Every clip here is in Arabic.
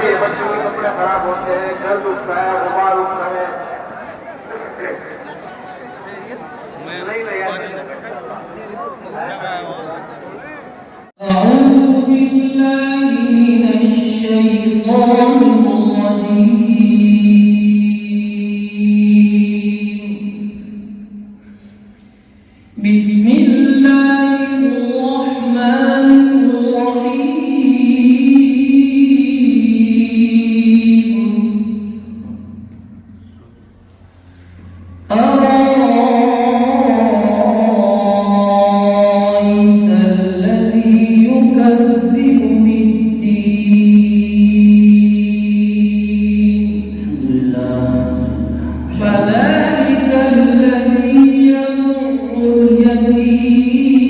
इसलिए बच्चों के कपड़े खराब होते हैं, गर्द उठता है, गुबार उठता है। أعوذ بالله من الشيطان الرجيم بسم الله الرحمن الرحيم أرأيت الذي يكذب بالدين فذلك الذي يدع اليتيم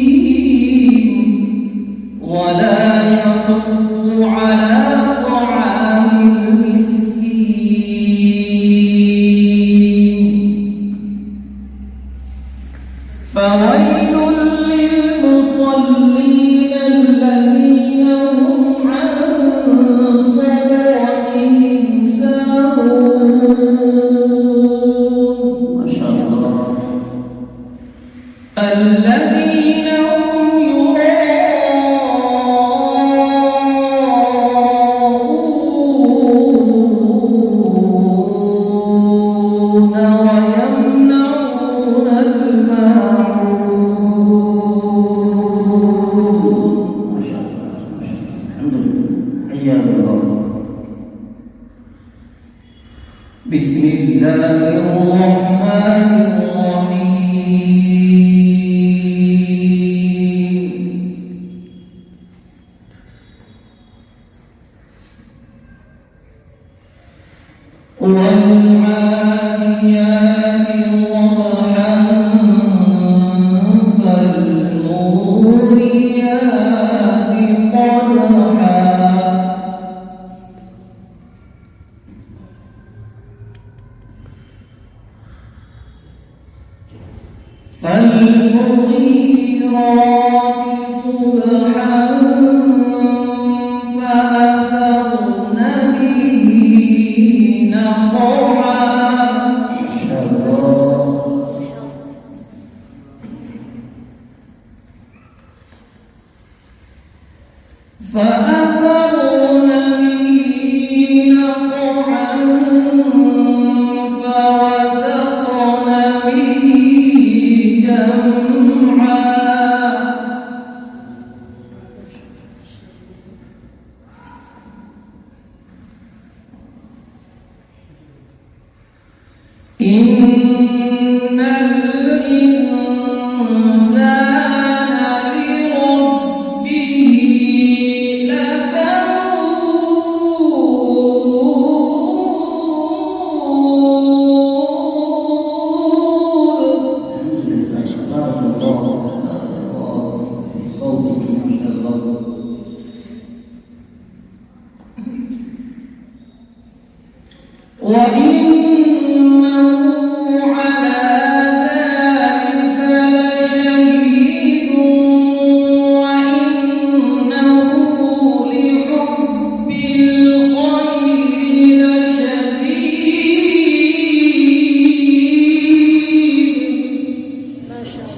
ولا يحض على طعام المسكين فويل للمصلين الذين هم عن صلاتهم ساهون ما شاء الله الذين هم يراءون ويمنعون الماعون ما شاء الله الحمد لله حياك الله بسم الله الرحمن الرحيم والعاديات ضبحا فالموريات قدحا فالمغيرات صبحا فأثرن به نقعا فأثرن به نقعا فوسطن به جمعا إن الإنسان لربه وإنه على ذلك لشهيد وإنه لحب الخير لشديد ما شاء الله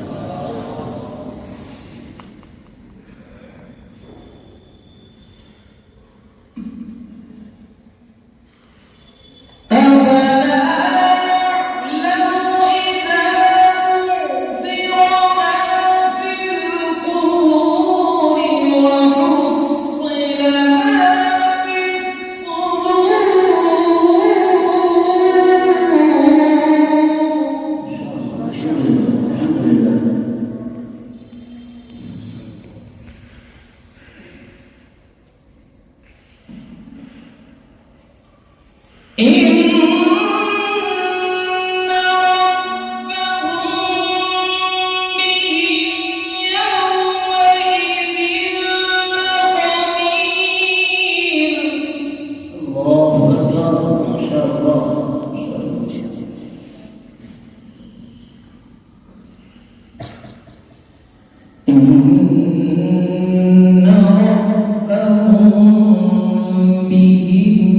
إن ربهم بهم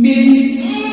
بسم